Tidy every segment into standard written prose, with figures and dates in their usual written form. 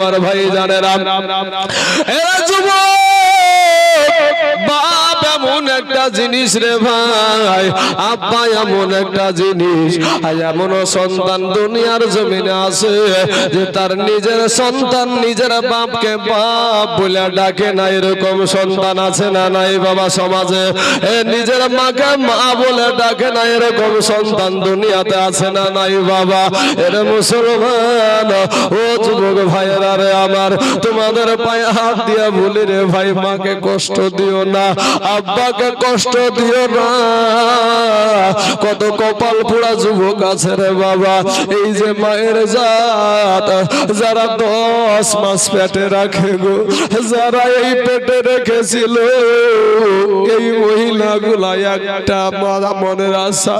আমার ভাই জানেরা, এরা যুবক বাপ এমন একটা জিনিস রে ভাই, আব্বা এমন একটা জিনিস। আজ এমন সন্তান দুনিয়ার জমিনে আছে যে তার নিজের সন্তান নিজের বাপকে বাপ বলে ডাকে না, এরকম সন্তান আছে না নাই বাবা সমাজে? নিজের মাকে মা বলে ডাকে না, এরকম সন্তান দুনিয়াতে আছে না নাই বাবা? এর মুসলমান ও যুবক ভাইয়েরা রে আমার, তোমাদের পায়ে হাত দিয়ে বলি রে ভাই, মাকে কষ্ট দিও না, আব্বাকে কষ্ট দিও না। কত কপাল পোড়া যুবক আছে রে বাবা, এই যে মায়ের জাত যারা 10 মাস পেটে রাখে গো, যারা এই পেটে রেখেছিল, এই মহিলাগুলা একটা মনের আশা,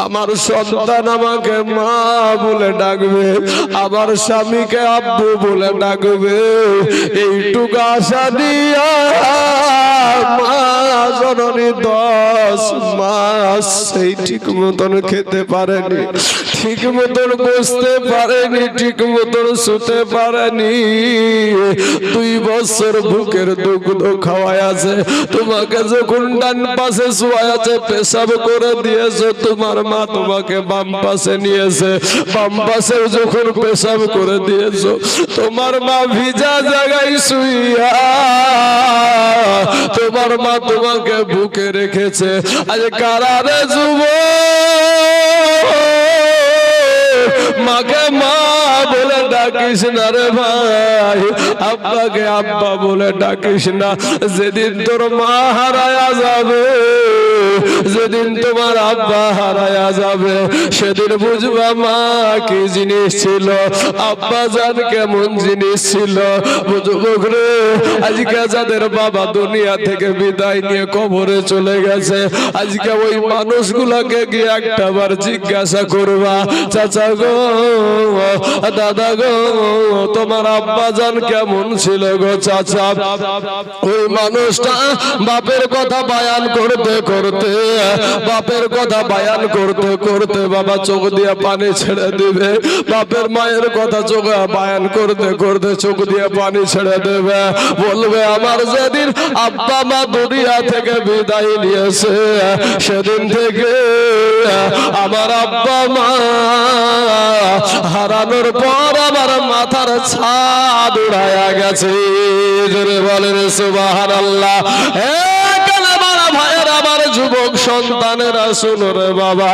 আমার সন্তান আমাকে মা বলে ডাকবে, আমার স্বামীকে আব্বু বলে ডাকবে, এইটুকু আশা দিয়া মা জননী 10 মাস সেই ঠিক মতন খেতে পারেনি, ঠিক মতন বসতে পারেনি, ঠিক মতন শুতে পারেনি, 2 বছর বুকের দুগ্ধ খাওয়াই আছে। তোমাকে যখন ডান পাশে শুয়ে আছে পেশাব করে দিয়েছে, তোমার মা তোমাকে বাম পাশে নিয়েছে, বাম পাশে যখন পেশাব করে দিয়েছো, তোমার মা ভিজা জায়গায় শুইয়া তোমার মা তোমাকে বুকে রেখেছে। আজ কারারে যুবক মাকে মা বলে ডাকিস না রে ভাই, আব্বাকে আব্বা বলে ডাকিস না। যেদিন তোর মা হারায়া যাবে, যেদিন তোমার আব্বা হারায়া যাবে, সেদিন বুঝবা মা কি জিনিস ছিল, আব্বা জান কেমন জিনিস ছিল। যুবক রে, আজকে যাদের বাবা দুনিয়া থেকে বিদায় নিয়ে কবরে চলে গেছে, আজকে ওই মানুষগুলোকে গিয়ে একটাবার জিজ্ঞাসা করবা, চাচা গো, দাদা গো, তোমার আব্বা জান কেমন ছিল গো চাচা? ওই মানুষটা বাপের কথা বায়ান করতে করতে, বাপের কথা বায়ান করতে করতে বাবা চোখ দিয়ে পানি ছেড়ে দিবে, বাপের মায়ের কথা চোখ বায়ান করতে করতে চোখ দিয়ে পানি ছেড়ে দেবে, বলবে আমার যেদিন আব্বা মা দুনিয়া থেকে বিদায় নিয়েছে, সেদিন থেকে আমার আব্বা মা হারানোর পর আমার মাথার ছাদ উড়ায়া গেছে। জোরে বলেন সুবহানাল্লাহ। যুবক সন্তানেরা শুনো রে বাবা,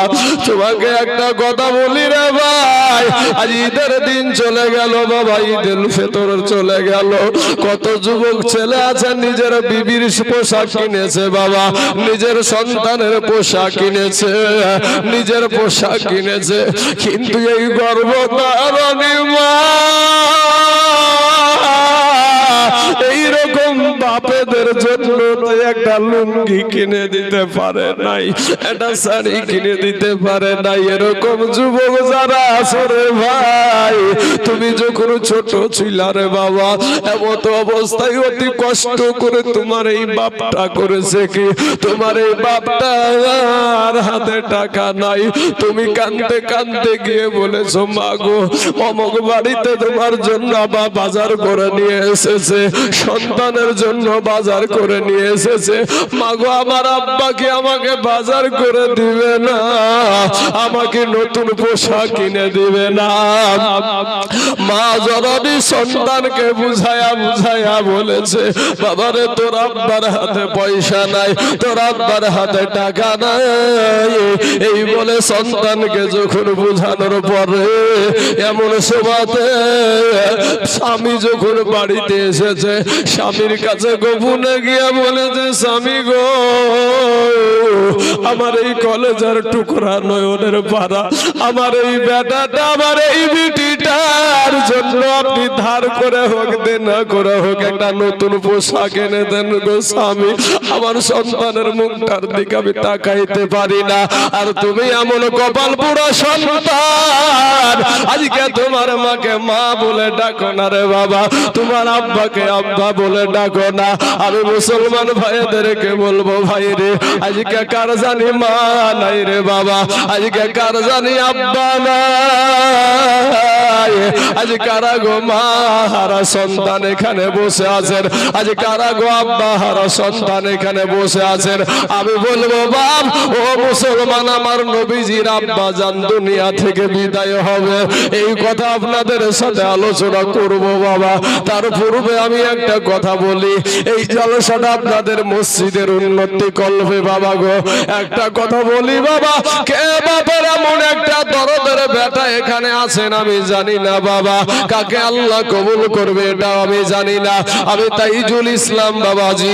তোমাকে একটা কথা বলি রে ভাই, আজ ঈদের দিন চলে গেল বাবা, ঈদুল ফিতর চলে গেল। কত যুবক ছেলে আছে নিজের বিবির পোশাক কিনেছে বাবা, নিজের সন্তানের পোশাক কিনেছে, নিজের পোশাক কিনেছে, কিন্তু এই গর্ভধারণী মা এইরকম বাপেদের জন্য তো একটা লুঙ্গি কিনে দিতে পারে নাই, একটা শাড়ি কিনে দিতে পারে নাই। এরকম যুবক যারা আছে রে ভাই, তুমি যখন ছোট ছিল রে বাবা, এমত অবস্থায় অতি কষ্ট করে তোমার এই বাপটা করেছে কি, তোমার এই বাপটার হাতে টাকা নাই, তুমি কাঁদতে কাঁদতে গিয়ে বলেছো মা গো, অমুক বাড়িতে তোমার জন্য বাজার করে নিয়ে এসেছে, সন্তানের জন্য বাজার করে নিয়ে এসেছে, মাগো আমার আব্বাকে আমাকে বাজার করে দিবে না, আমাকে নতুন পোশাক কিনে দিবে না। মা জননী সন্তানকে বুঝায়া বুঝায়া বলেছে, বাবারে তোর আব্বার হাতে পয়সা নাই, তোর আব্বার হাতে টাকা নাই, এই বলে সন্তানকে যখন বুঝানোর পরে এমন সময়তে স্বামী যখন বাড়িতে এসেছে, স্বামীর কাছে গোপনে গিয়ে বলেছে, স্বামী গো, আমার এই কলেজের টুকরা নয়নের পাড়া, আমার এই বেটাটা, আমার এই বিটিটার জন্য আপনি ধার করে হোক দেনা করে হোক একটা নতুন পোশাক এনে দেন গো স্বামী, আমার সন্তানের মুখটার দিকে আমি তাকাইতে পারি না। আর তুমি এমন কপাল পুরো সন্তান, আজকে তোমার মাকে মা বলে ডাকো না রে বাবা, তোমার আব্বাকে আব্বা বলে ডাকো না। আমি মুসলমান ভাইদেরকে বলবো, ভাই রে আজকে কার জানি মা নাই রে বাবা, আজকে কার জানি আব্বা নাই, আজ কারা গো মা হারা সন্তান এখানে বসে আছেন, আজ কারা গো আব্বা হারা সন্তান এখানে বসে আছেন। আমি বলবো বাপ ও মুসলমান, আমার নবীজির আব্বা জান দুনিয়া থেকে বিদায় হবে, এই কথা আপনাদের সাথে আলোচনা করব বাবা। তার পূর্বে আমি একটা কথা বলি, এই জলসাটা আপনাদের মসজিদের উন্নতি করবে বাবা গো। একটা কথা বলি বাবা, কে বাপের এমন একটা দরদের বেটা এখানে আছেন আমি জানি না বাবা, কাকে আল্লাহ কবুল করবে এটা আমি জানি না। আমি তাইজুল ইসলাম বাবাজি,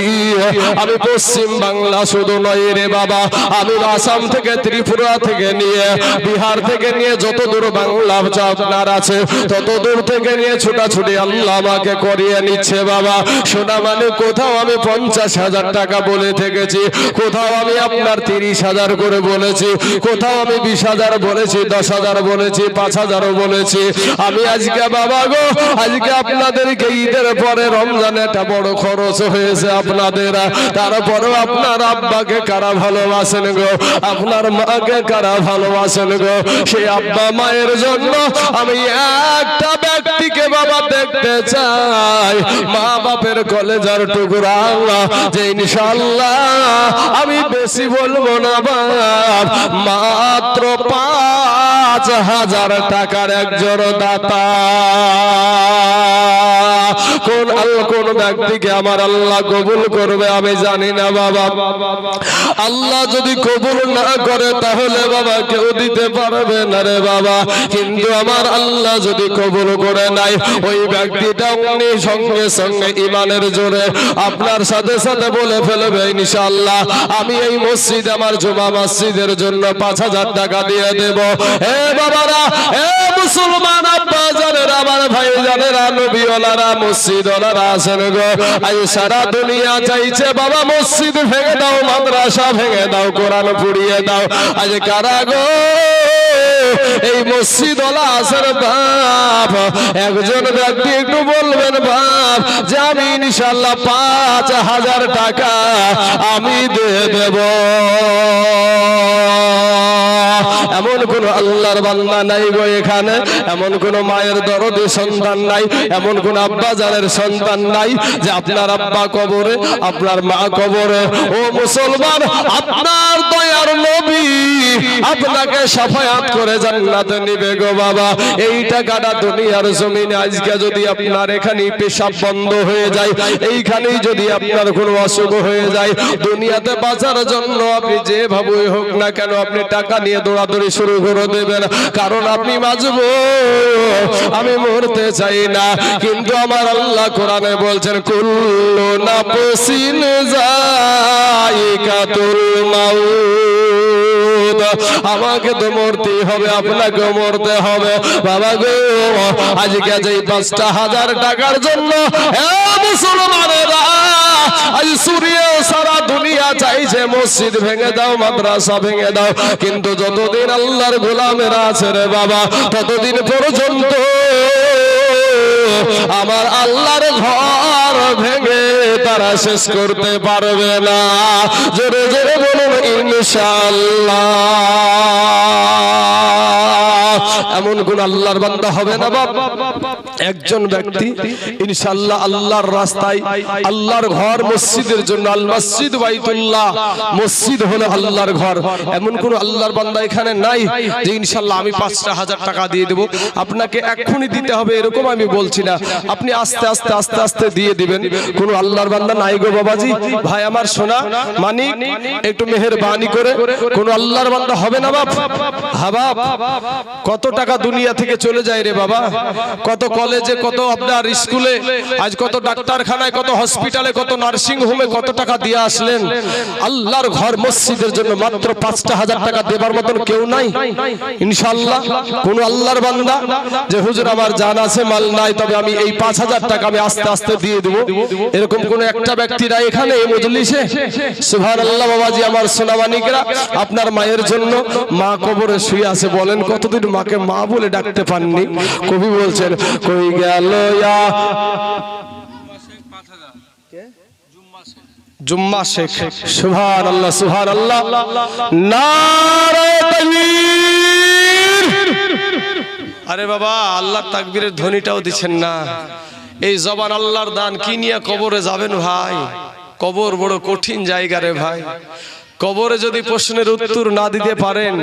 আমি পশ্চিম বাংলা শুধু নয় রে বাবা, আমি আসাম থেকে ত্রিপুরা থেকে নিয়ে বিহার থেকে নিয়ে যত দূর বাংলা আপনার আছে তত দূর থেকে নিয়ে ছুটাছুটি আল্লাহ আমাকে করিয়ে নিচ্ছে বাবা। শোনা মানে কোথাও আমি 50,000 টাকা বলে থেকেছি, কোথাও আমি আপনার 30,000 করে বলেছি, কোথাও আমি 20,000 বলেছি, 10,000 বলেছি, 5,000 বলেছি। আমি আজকে বাবা গো, আজকে আপনাদেরকে ঈদের পরে রমজানে একটা বড় খরচ হয়েছে আপনাদের, তারপরেও আপনার আব্বাকে কারা ভালোবাসেন গো, আপনার মাকে কারা ভালোবাসেন গো। সেই আব্বা মায়ের জন্য আমি একটা ব্যক্তিকে বাবা দেখতে চাই, মা বাপের কলেজার টুকরা, যে ইনশাআল্লাহ আমি বেশি বলবো না বাপ, মাত্র 5,000 টাকার একজন দাতা। কোন ব্যক্তিকে আমার আল্লাহ কবুল করবে আমি জানি না বাবা। আল্লাহ যদি কবুল না করে তাহলে বাবা কেউ দিতে পারবে না রে বাবা, কিন্তু আমার আল্লাহ যদি কবুল করে নাই, ওই ব্যক্তিটা উনি সঙ্গে সঙ্গে ইমানের জোরে আপনার সাথে সাথে বলে ফেলবে ইনশাআল্লাহ আমি এই মসজিদ আমার জুমা মসজিদের জন্য 5,000 টাকা দিয়ে দেব। হে বাবারা, হে মুসলমান আব্বা জানেরা, আমার ভাই জানেরা, নবীওয়ালারা, মসজিদওয়ালারা আছেন গো, আজ সারা দুনিয়া চাইছে বাবা মসজিদ ভেঙে দাও, মাদ্রাসা ভেঙে দাও, কোরআন পুড়িয়ে দাও। আজ কারা গো এই মসজিদওয়ালা আছেন বাপ, একজন ব্যক্তি একটু বলবেন বাপ যে আমি ইনশাআল্লাহ 5,000 টাকা আমি দিয়ে দেব। এমন কোন আল্লাহর বান্দা নাই গো এখানে, এমন কোন মায়ের দরদি সন্তান নাই, এমন কোন আব্বা জানের সন্তান নাই যে আপনার আব্বা কবরে, আপনার মা কবরে। ও মুসলমান, আপনার দয়ার নবী আপনাকে শাফায়াত করে জান্নাতে নিবে গো বাবা। এই টাকাটা দুনিয়ার জমিনে আজকে যদি আপনার এখানে পেশাব বন্ধ হয়ে যায়, এইখানেই যদি আপনার কোনো অসুখ হয়ে যায়, দুনিয়াতে বাঁচার জন্য আপনি যেভাবেই হোক না কেন আপনি টাকা নিয়ে দৌড়াদৌড়ি শুরু করে দেবেন, কারণ আপনি বাঁচবো, আমি মরতে চাই না। কিন্তু আমার আল্লাহ কোরআনে বলছেন কুল্লু নাফসিন যায়িকাতুল মাউত, আমাকে তো মরতেই হবে, আপনাকেও মরতে হবে বাবা গো। আজকে যে 5,000 টাকার জন্য মুসলমানেরা আজ সুরিয়ে সারা দুনিয়া চাইছে মসজিদ ভেঙে দাও, মাদ্রাসা ভেঙে দাও, কিন্তু যতদিন আল্লাহর গোলামেরা আছে রে বাবা ততদিন পর্যন্ত আমার আল্লাহর ঘর ভেঙে তারা শেষ করতে পারবে না। জোরে জোরে বলুন ইনশাআল্লাহ। এমন কোন আল্লাহর বান্দা হবে না বাপ, একজন ব্যক্তি ইনশাআল্লাহ আল্লাহর রাস্তায়, আল্লাহর ঘর মসজিদের জন্য, আল মসজিদ বাইতুল্লাহ, মসজিদ হলো আল্লাহর ঘর, এমন কোন আল্লাহর বান্দা এখানে নাই যে ইনশাআল্লাহ আমি 5,000 টাকা দিয়ে দেব। আপনাকে এক্ষুনি দিতে হবে এরকম আমি বলছি না, আপনি আস্তে আস্তে আস্তে আস্তে দিয়ে দিবেন। কোন আল্লাহর বান্দা নাই গো বাবাজি। ভাই আমার সোনা মানিক, একটু মেহেরবানি করে, কোন আল্লাহর বান্দা হবে না বাপ? হ্যাঁ বাপ, কত টাকা দুনিয়া থেকে চলে যায় রে বাবা, কত কলেজে, কত আপনার স্কুলে, আজ কত ডাক্তারখানায়, কত হসপিটালে, কত নার্সিং হোমে কত টাকা দিয়ে আসলেন। আল্লাহর ঘর মসজিদের জন্য মাত্র 5,000 টাকা দেবার মতন কেউ নাই ইনশাআল্লাহ। কোন আল্লাহর বান্দা যে হুজুর আমার জান আছে মাল নাই, তবে আমি এই 5,000 টাকা আমি আস্তে আস্তে দিয়ে দেব, এরকম কোন একটা ব্যক্তি নাই এখানে এই মজলিসে? সুবহানাল্লাহ বাবাজি আমার সোনা মানিকরা, আপনার মায়ের জন্য মা কবরে শুয়ে আছে, বলেন কতদিন মাকে মা বলে ডাকতে পাননি? কবি বলছেন কই কই গেল জুম্মা শেখ সুবহানাল্লাহ সুবহানাল্লাহ নারে তাকবীর। আরে বাবা আল্লাহর তাকবীরের ধ্বনিটাও দিচ্ছেন না। এই জবান আল্লাহর দান, কি নিয়ে কবরে যাবেন ভাই? কবর বড় কঠিন জায়গা রে ভাই। কবরে যদি প্রশ্নের উত্তর না দিতে পারেন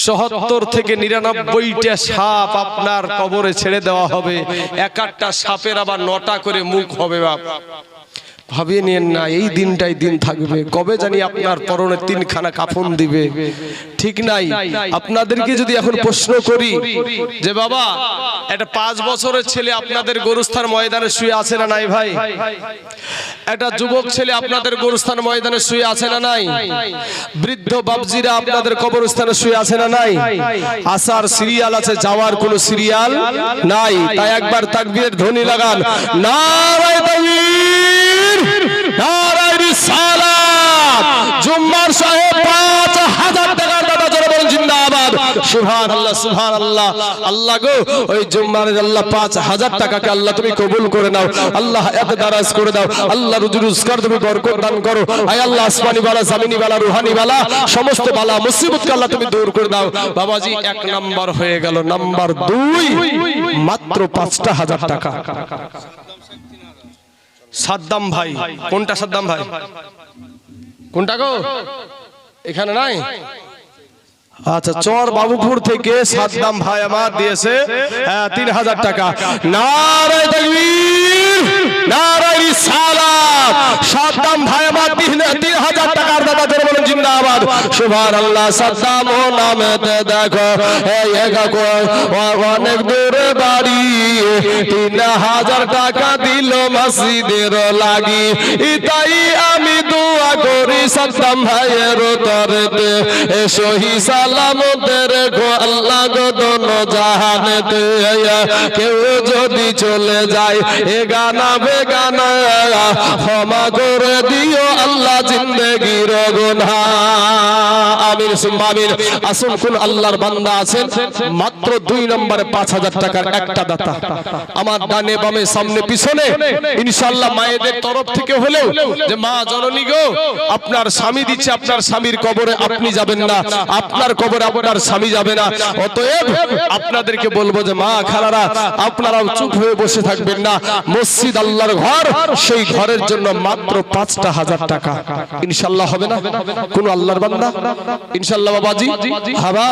৭৭ থেকে ৯৯টা সাপ আপনার কবরে ছেড়ে দেওয়া হবে। এক একটা সাপের আবার ৯টা করে মুখ হবে। বাপ ভাবিয়ে নিয়েন না, এই দিনটাই দিন থাকবে। কবে জানি আপনার পরনে ৩খানা কাফন দিবে, ঠিক নাই। আপনাদেরকে যদি এখন প্রশ্ন করি যে বাবা একটা ৫ বছরের ছেলে আপনাদের গোরস্থান ময়দানে শুয়ে আছে না নাই ভাই? একটা যুবক ছেলে আপনাদের গোরস্থান ময়দানে শুয়ে আছে না নাই? বৃদ্ধ বাবজিরা আপনাদের কবরস্থানে শুয়ে আছে না নাই? আসার সিরিয়াল আছে, যাওয়ার কোনো সিরিয়াল নাই। তাই একবার তাকবীরের ধ্বনি লাগান, নারায়ে তাকবীর, নারায়ে রিসালাত। জুম্মার সাহেব ৫,০০০ টাকার দাদা জোরে বলেন জিন্দাবাদ। সুবহানাল্লাহ সুবহানাল্লাহ। আল্লাহ গো ওই জুম্মার আল্লাহ ৫,০০০ টাকাকে আল্লাহ তুমি কবুল করে নাও। আল্লাহ এত দারাজ করে দাও। আল্লাহ রুজি রোজগার তুমি বরকত দান করো। আয় আল্লাহ আসমানি বালা, জমিনি বালা, রুহানি বালা, সমস্ত বালা মুসিবতকে আল্লাহ তুমি দূর করে দাও। বাবাজি ১ নাম্বার হয়ে গেল। নাম্বার ২ মাত্র ৫,০০০ টাকা। সাদ্দাম ভাই, কোনটা সাদ্দাম ভাই? কোনটা গো? এখানে নাই? আচ্ছা, চর বাবুপুর থেকে সাদ্দাম ভাই আমার দিয়েছে ৩,০০০ টাকা। নারায়ে তাকবীর, নারায়ে রিসালাত। সাদ্দাম ভাই আমার ৩,০০০ টাকার দাদা জোরে বলেন জিন্দাবাদ। সুবহানাল্লাহ। সাদ্দাম ও নামেতে দেখো অনেক দূরে বাড়ি, ৩,০০০ টাকা দিল মসজিদের লাগি। তাই আমি দোয়া করি সাদ্দাম ভাইয়ের তরতে সহি সালামতের গো আল্লাহ গো দোনো জাহানেতে। কেউ যদি চলে যায় এ গানা বেগানা, ক্ষমা করে দিও আল্লাহ জিন্দেগির গুনাহ। আমিন সুম্মা আমিন। আসুন কোন আল্লাহর বান্দা আছেন মাত্র ২ নম্বরে ৫,০০০ টাকার একটা দাতা আমার ডানে বামে সামনে পিছনে ইনশাআল্লাহ মায়েদের তরফ থেকে হলেও যে মা জননী গো আপনার স্বামী দিচ্ছে, আপনার স্বামীর কবরে আপনি যাবেন না, আপনার কবরে আপনার স্বামী যাবে না। অতএব আপনাদেরকে বলবো যে মা খালারা আপনারাও চুপ হয়ে বসে থাকবেন না। মসজিদ আল্লাহর ঘর, সেই ঘরের জন্য মাত্র ৫,০০০ টাকা ইনশাআল্লাহ হবে না? কোন আল্লাহর বান্দা ইনশাআল্লাহ বাবাজি হাবা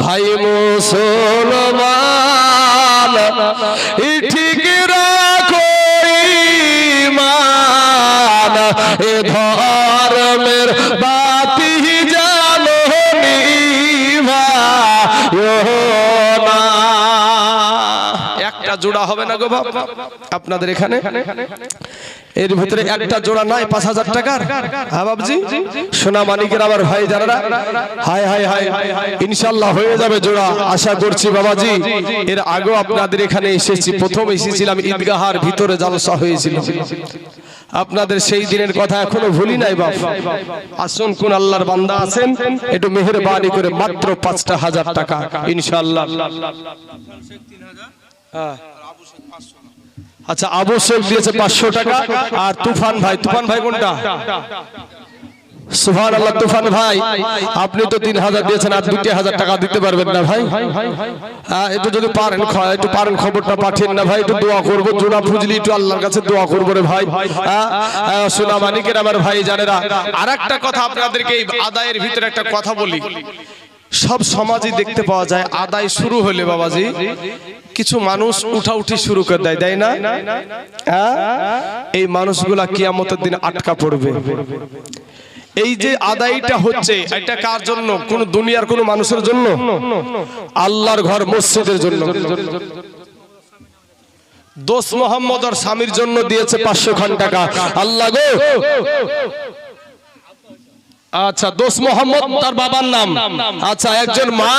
ভাই মুসলমান ঠিক রাখো ঈমান, এ ধর্মের বাতি জানো নিভা না। একটা জোড়া হবে না গো বাপ আপনাদের এখানে? এর ভিতরে একটা জোড়া নাই ৫,০০০ টাকার? হ্যাঁ বাবজি, সোনা মানিকের আমার ভাই যারা, হায় হায় হায় ইনশাআল্লাহ হয়ে যাবে জোড়া, আশা করছি বাবাজি। এর আগেও আপনাদের এখানে এসেছি, প্রথম এসেছিলাম ঈদগাহার ভিতরে জলসা হয়েছিল। আপনাদের সেই দিনের কথা এখনো ভুলি নাই বাপ। আসুন কোন আল্লাহর বান্দা আছেন একটু মেহেরবানি করে মাত্র ৫,০০০ টাকা ইনশাআল্লাহ। আচ্ছা, আবু শেখ দিয়েছে ৫০০ টাকা। আর তুফান ভাই, তুফান ভাই কোনটা? সুবহানাল্লাহ। তুফান ভাই আপনি তো ৩,০০০ দিয়েছেন, আর ২,০০০ টাকা দিতে পারবেন না ভাই? একটু যদি পারেন একটু পারেন খবরটা পাঠিয়ে না ভাই, একটু দোয়া করবো। জোড়া ফুজলি একটু আল্লাহর কাছে দোয়া করবো রে ভাই। সোনা মানিকের আমার ভাই জানেরা। আর একটা কথা আপনাদেরকে এই আদায়ের ভিতরে একটা কথা বলি। সব সমাজে দেখতে পাওয়া যায় আদায় শুরু হলে বাবাজি কিছু মানুষ উঠাউঠি শুরু করে দেয়, তাই না? এই মানুষগুলা কিয়ামতের দিন আটকা পড়বে। এই যে আদায়টা হচ্ছে এটা কার জন্য? কোন দুনিয়ার কোন মানুষের জন্য? আল্লাহর ঘর মসজিদের জন্য। দোস্ত মোহাম্মদ আর স্বামীর জন্য দিয়েছে ৫০০ টাকা। আল্লাহ গো আচ্ছা, দোস্ত মোহাম্মদ তার বাবার নাম। আচ্ছা, একজন মা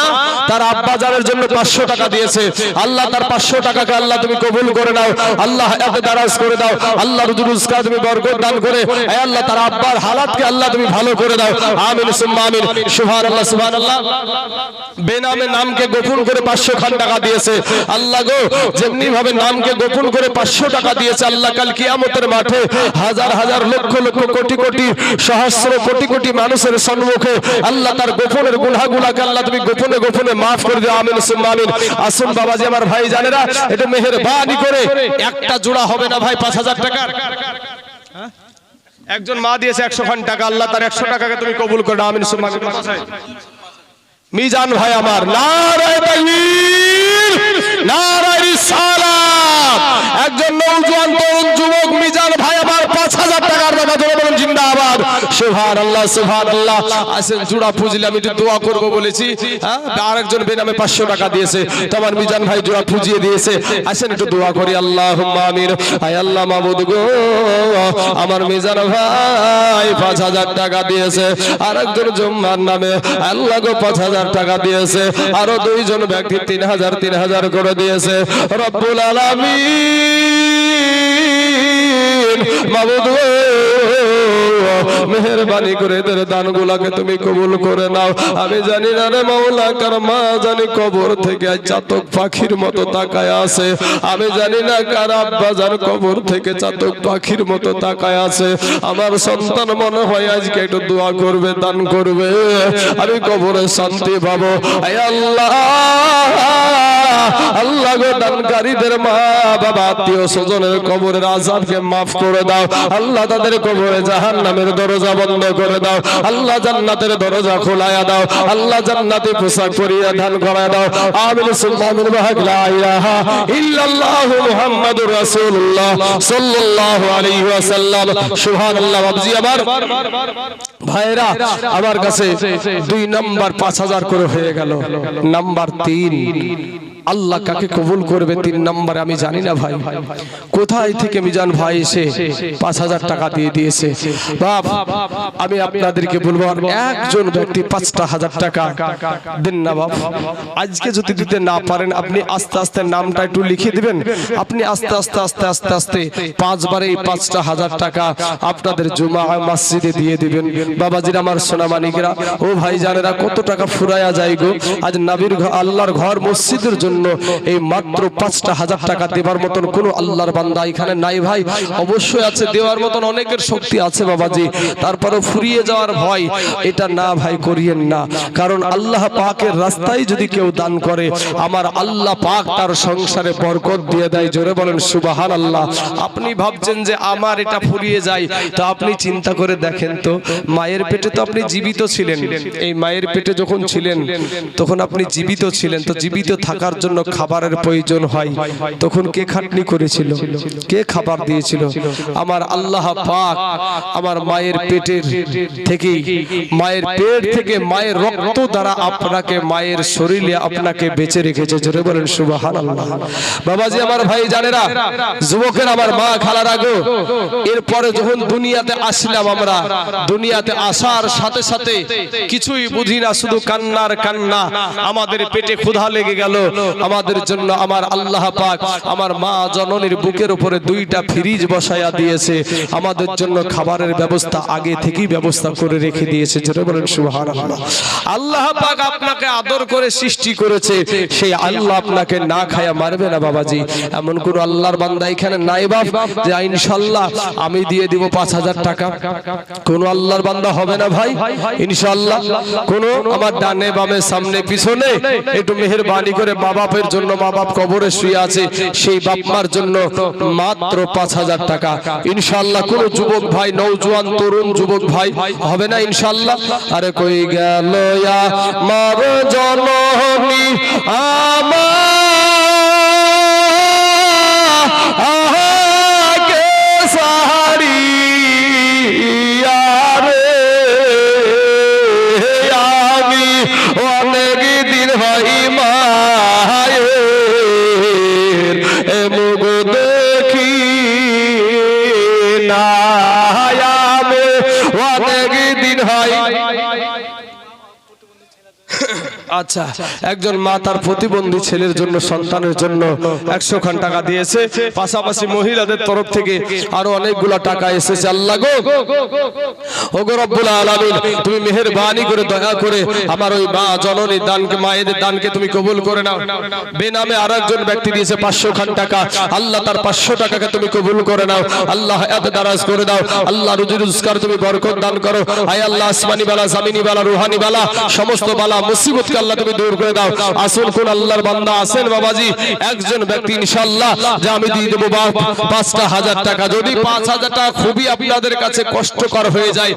তার আব্বা জানের জন্য 500 টাকা দিয়েছে। আল্লাহ তার 500 টাকাকে আল্লাহ তুমি কবুল করে নাও, আল্লাহ হায়াতে দারাজ করে দাও, আল্লাহ রুজি রুজকা তুমি বরকত দান করে, হে আল্লাহ তার আব্বার হালাতকে আল্লাহ তুমি ভালো করে দাও। আমিন সুম্মা আমিন। সুবহানাল্লাহ সুবহানাল্লাহ। বেনামে নামকে গোপন করে 500 খান টাকা দিয়েছে। আল্লাহ গো, যেমনি ভাবে নামকে গোপন করে 500 টাকা দিয়েছে, আল্লাহ কাল কিয়ামতের মাঠে হাজার হাজার লক্ষ লক্ষ কোটি কোটি সহস্র কোটি কোটি মানুষের সম্মুখে আল্লাহ তার গোপনের গুনাহগুলোকে আল্লাহ তুমি গোপনে গোপনে মাফ করে দাও। আমিন সুম্মা আমিন। আসুন বাবাজি আমার ভাই জানেরা, এটা মেহেরবানি করে একটা জোড়া হবে না ভাই 5000 টাকার। একজন মা দিয়েছে 100 খান টাকা, আল্লাহ তার 100 টাকাকে তুমি কবুল করে নাও। আমিন সুম্মা আমিন। মিজান ভাই আমার, নারায়ে তাকবীর, নারায়ে রিসালাত। একজন নওজোয়ান তরুণ যুবক মিজান ভাই আমার 5000 টাকার টাকা ধরে বলেন জিন্দাবাদ। সুবহানাল্লাহ সুবহানাল্লাহ। আসেন জোড়া পুজলে আমি একটু দোয়া করব বলেছি, হ্যাঁ আরেকজন বেনামে 500 টাকা দিয়েছে, তো আমার মিজান ভাই জোড়া পুজিয়ে দিয়েছে। আসেন একটু দোয়া করি। আল্লাহুম্মা আমিন। হায় আল্লাহ মাবুদ গো, আমার মিজান ভাই 5000 টাকা দিয়েছে, আরেকজন জুম্মার নামে আল্লাহ গো 5000 টাকা দিয়েছে, আরো দুইজন ব্যক্তি 3000 করে দিয়েছে। রব্বুল আলামিন মাবুদ গো, মেহেরবানি করে এদের দানগুলাকে তুমি কবুল করে নাও। আমি জানি না রে মাওলা, কার মা জানি কবর থেকে চাতক পাখির মতো তাকায় আছে, আমি জানি না কার আব্বা জান কবর থেকে চাতক পাখির মতো তাকায় আছে। আমার সন্তান মনে হয় আজকে একটু দোয়া করবে, দান করবে, আমি কবরে শান্তি পাবো। হে আল্লাহ, আল্লাহ গো, দানকারীদের মা বাবা আত্মীয় স্বজনের কবরের আযাবকে মাফ করে দাও। আল্লাহ তাদের কবরে জাহান্নামের দরজা বন্ধ করে দাও। আল্লাহ জান্নাতের দরজা খোলায়া দাও। আল্লাহ জান্নাতে পোশাক পরিয়ে দান করায় দাও। আমিন সুম্মা আমিন। লা ইলাহা ইল্লাল্লাহু মুহাম্মাদুর রাসূলুল্লাহ সাল্লাল্লাহু আলাইহি ওয়াসাল্লাম। সুবহানাল্লাহ। বাবজি আমার ভাইরা, আমার কাছে 2 নাম্বার 5000 করে হয়ে গেল। নাম্বার 3, আল্লাহ কাকে কবুল করবে 3 নম্বরে আমি জানি না ভাই। কোথায় থেকে মিজান ভাই এসে 5000 টাকা দিয়ে দিয়েছে। বাপ, আমি আপনাদেরকে বলবো, আর একজন ব্যক্তি 5,000 টাকা দেন না বাপ। আজকে যদি দিতে না পারেন, আপনি আস্তে আস্তে নামটা একটু লিখে দিবেন। আপনি আস্তে আস্তে আস্তে আস্তে আস্তে 5 বারে 5,000 টাকা আপনাদের জুমা মসজিদে দিয়ে দিবেন। বাবাজিরা আমার সোনা মানিকরা, ও ভাই জানেরা, কত টাকা ফুরায়া যায় গো। আজ নবীর আল্লাহর ঘর মসজিদের জন্য এই মাত্র 5,000 টাকা দেবার মতন কোন আল্লাহর বান্দা এখানে নাই ভাই। অবশ্যই আছে, দেওয়ার মতন অনেকের শক্তি আছে বাবাজি, তারপরে ফুরিয়ে যাওয়ার ভয় এটা না ভাই করিয়েন না। কারণ আল্লাহ পাকের রাস্তায় যদি কেউ দান করে, আমার আল্লাহ পাক তার সংসারে বরকত দিয়ে দেয়। জোরে বলেন সুবহানাল্লাহ। আপনি ভাবছেন যে আমার এটা ফুরিয়ে যায়, তো আপনি চিন্তা করে দেখেন তো, মায়ের পেটে তো আপনি জীবিত ছিলেন। এই মায়ের পেটে যখন ছিলেন তখন আপনি জীবিত ছিলেন, তো জীবিত থাকার জন্য খাবারের প্রয়োজন হয়। তখন কে খাটনি করেছিল, কে খাবার দিয়েছিল? আমার আল্লাহ পাক আমার মায়ের পেটের থেকে, মায়ের পেট থেকে মায়ের রক্ত দ্বারা আপনাকে, মায়ের শরীরে আপনাকে বেঁচে রেখেছে। জোরে বলেন সুবহানাল্লাহ। বাবাজি আমার ভাই জানেরা, যুবকের আমার মা খালার আগে, এরপরে যখন দুনিয়াতে আসলাম আমরা, দুনিয়াতে আসার সাথে সাথে কিছুই বুঝি না, শুধু কান্নার কান্না। আমাদের পেটে ক্ষুধা লেগে গেল, আমাদের জন্য আমার আল্লাহ পাক আমার মা জননীর বুকের উপরে 2টা ফ্রিজ বসায়া দিয়েছে। আমাদের জন্য খাবারের ব্যবস্থা আগে থেকেই ব্যবস্থা করে রেখে দিয়েছে। জোরে বলেন সুবহানাল্লাহ। আল্লাহ পাক আপনাকে আদর করে সৃষ্টি করেছে, সেই আল্লাহ আপনাকে না খায়া মারবে না বাবাজি। এমন কোন আল্লাহর বান্দা এখানে নাই বাপ যে ইনশাআল্লাহ আমি দিয়ে দিব 5,000 টাকা? কোন আল্লাহর বান্দা হবে না ভাই ইনশাআল্লাহ। কোন আমার ডানে বামে সামনে পিছনে একটু মেহেরবানি করে মা বাপের জন্য, মা বাপ কবরে শুয়ে আছে, সেই বাপ মার জন্য মাত্র 5,000 টাকা ইনশাআল্লাহ। কোন যুবক ভাই, নওজোয়ান তরুণ যুবক ভাই হবে না ইনশাআল্লাহ? আরে কই গেল আমার জননী আমাকে সারিয়া রে, আমি অনেক দিন ভাই মায়ের মুখ দেখি না, আমি অনেক দিন হয় আচ্ছা, একজন মা তার প্রতিবন্ধী ছেলের জন্য, সন্তানের জন্য 100 খান টাকা দিয়েছে, পাশাপাশি মহিলাদের তরফ থেকে আরো অনেকগুলো টাকা এসেছে। আল্লাহ গো, ওগো রব্বুল আলামিন, তুমি মেহেরবানি করে দয়া করে আমার ওই মা জননী দানকে, মায়েদের দানকে তুমি কবুল করে নাও। বেনামে আরেকজন ব্যক্তি দিয়েছে 500 খান টাকা, আল্লাহ তার 500 টাকাকে তুমি কবুল করে নাও। আল্লাহ হায়াত দারাজ করে দাও, আল্লাহ রুজি রোজগার তুমি বরকত দান করো। আয় আল্লাহ, আসমানি বালা, জামিনি বালা, রুহানি বালা, সমস্ত বালা মুসিবতকে আল্লাহ তুমি দূর করে দাও। আসল কোন আল্লাহর বান্দা আছেন বাবাজি, একজন ব্যক্তি ইনশাআল্লাহ যে আমি দিয়ে দেব 5,000 টাকা। যদি 5,000 টাকা খুবই আপনাদের কাছে কষ্টকর হয়ে যায়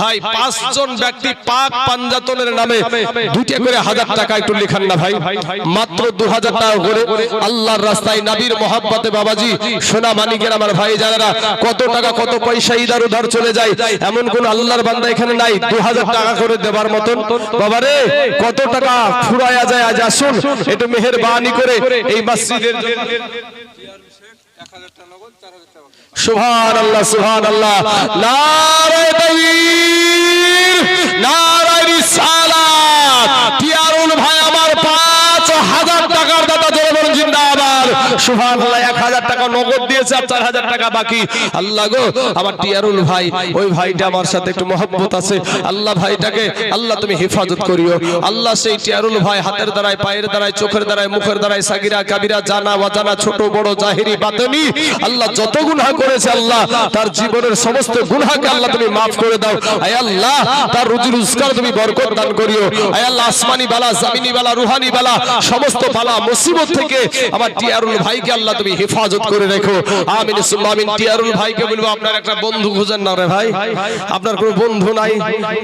ভাই, 5 জন ব্যক্তি পাক পাঞ্জাতনের নামে 2টা করে 1000 টাকা একটু লিখান না ভাই, মাত্র 2000 টাকা করে আল্লাহর রাস্তায় নবীর মহব্বতে বাবাজি, সোনা মানিকের আমার ভাই যারা, কত টাকা কত পয়সা ইধার উধার চলে যায়, এমন কোন আল্লাহর বান্দা এখানে নাই 2000 টাকা করে দেবার মতন। বাবারে কত টাকা ফুরায়া যায়, আজ আসুন একটু মেহেরবানি করে এই মসজিদের জন্য। সুবহানাল্লাহ, সুবহানাল্লাহ, নারে তাকবীর, নারে রিসালাত। টিয়ারুল ভাই আমার 5000 টাকার দাতা, জোরে বলুন জিন্দাবাদ। সুবহানাল্লাহ, 1000 টাকা নগদ দিয়েছে আর 4000 টাকা বাকি। আল্লাহ গো, আমার টিয়ারুল ভাই, ওই ভাইটা আমার সাথে একটু মহব্বত আছে, আল্লাহ ভাইটাকে আল্লাহ তুমি হেফাজত করিও। আল্লাহ সেই টিয়ারুল ভাই হাতের দ্বারায়, পায়ের দ্বারায়, চোখের দ্বারায়, মুখের দ্বারায়, সাগিরা কাবিরা, জানা অজানা, ছোট বড়, জাহিরি বাতিনি, আল্লাহ যত গুনাহ করেছে আল্লাহ তার জীবনের সমস্ত গুনাহকে আল্লাহ তুমি maaf করে দাও। আয় আল্লাহ, তার রুজি রোজগার তুমি বরকত দান করিও। আয় আল্লাহ, আসমানি বালা, জামিনি বালা, রুহানি বালা, সমস্ত বালা মুসিবত থেকে আমার টিয়ারুল ভাইকে আল্লাহ তুমি হেফাজত করে রেখো। আমিন সুম্মা আমিন। টিয়ারুল ভাইকে বলবো, আপনার একটা বন্ধু খুঁজেন না রে ভাই, আপনার কোনো বন্ধু নাই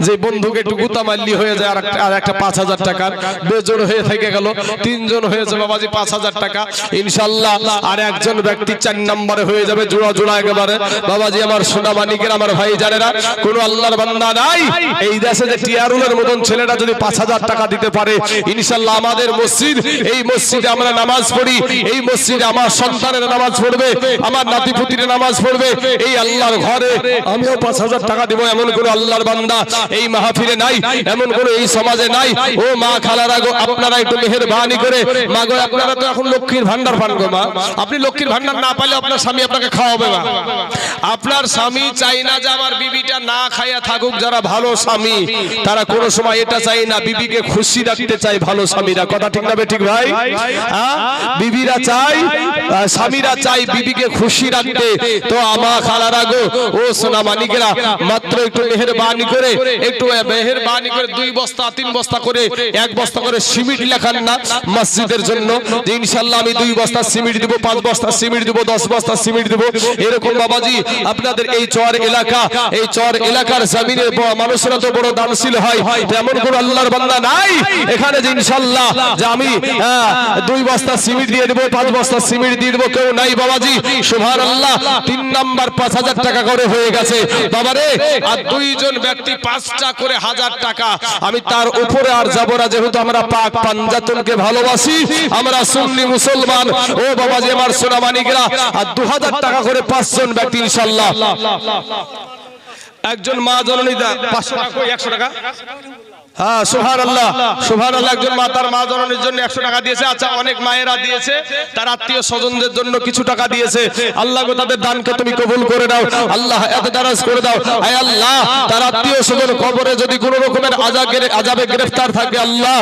যে বন্ধুকে একটু গুতা মারলি হয়ে যায় আর একটা 5000 টাকার, বেজোড় হয়ে থেকে গেল, 3 জন হয়েছে বাবাজি 5000 টাকা ইনশাআল্লাহ। আর একজন ব্যক্তি 4 নম্বরে হয়ে যাবে, জোড়া জোড়া একেবারে বাবাজি। আমার সোনা মানিকের আমার ভাই জানেরা, কোন আল্লাহর বান্দা নাই এই দেশে যে টিয়ারুলের মতন ছেলেটা যদি 5000 টাকা দিতে পারে ইনশাআল্লাহ। আমাদের মসজিদ, এই মসজিদে আমরা নামাজ পড়ি, এই মসজিদে আমার সন্তানের নামাজ পড়বে, আমার নাতিপুতির নামাজ পড়বে, এই আল্লাহর ঘরে আমিও 5000 টাকা দিব। এমন কোন আল্লাহর বান্দা এই মাহফিলে নাই, এমন কোন এই সমাজে নাই। ও মা খালারা গো, আপনারা একটু মেহেরবানি করে, মা গো, আপনারা তো এখন লক্ষ্মীর ভান্ডার পান গো মা, আপনি লক্ষ্মীর ভান্ডার না পাইলে আপনার স্বামী আপনাকে খাওয়াবে মা। আপনার স্বামী চাই না যে আমার বিবিটা না খাইয়া থাকুক। যারা ভালো স্বামী তারা কোনো সময় এটা চাই না, বিবিকে খুশি রাখতে চাই ভালো স্বামীরা। কথা ঠিক না ঠিক ভাই? বিবিরা চাই, স্বামীরা চাই বিবিকে খুশি রাখতে। তো আমার খালারা গো, ও সোনা মানিকেরা, মাত্র একটু মেহেরবানি করে, একটু মেহেরবানি করে 2 বস্তা 3 বস্তা করে, 1 বস্তা করে সিমেন্ট লেখান না মসজিদের জন্য, যে ইনশাআল্লাহ আমি 2 বস্তা সিমেন্ট দিব, 5 বস্তা সিমেন্ট দিব, 10 বস্তা সিমেন্ট দিব। এরকম বাবাজি আপনাদের এই চর এলাকা, এই চর এলাকার জমিনের মানুষরা তো বড় দানশীল হয়, তেমন কোন আল্লাহর বান্দা নাই এখানে যে ইনশাআল্লাহ যে আমি 2 বস্তা সিমেন্ট দিয়ে দেব, 5 বস্তা সিমেন্ট দিয়ে দেব, কেউ নাই বাবাজি। সুবহানাল্লাহ, 3 নাম্বার 5000 টাকা করে হয়ে গেছে বাবারে। আর 2 জন ব্যক্তি 5টা করে 1000 টাকা। আমি তার উপরে আর যাব না, যেহেতু আমরা পাক পাঞ্জাতনকে ভালোবাসি, আমরা সুন্নি মুসলমান। ও বাবাজি আমার সোনা মানিকেরা, আর 2000 টাকা করে 5 জন ব্যক্তি ইনশাআল্লাহ। একজন মা জননী 500 টাকা, 100 টাকা, হ্যাঁ সুবহানাল্লাহ, সুবহানাল্লাহ। একজন মা তার মা জননীর জন্য 100 টাকা দিয়েছে। আচ্ছা, অনেক মায়েরা দিয়েছে তার আত্মীয় স্বজনদের জন্য কিছু টাকা দিয়েছে। আল্লাহ গো, তাদের দানকে তুমি কবুল করে দাও, আল্লাহ হায়াত দারাজ করে দাও। আয় আল্লাহ, তার আত্মীয় স্বজন কবরে যদি কোনো রকমের আযাবে গ্রেফতার থাকে আল্লাহ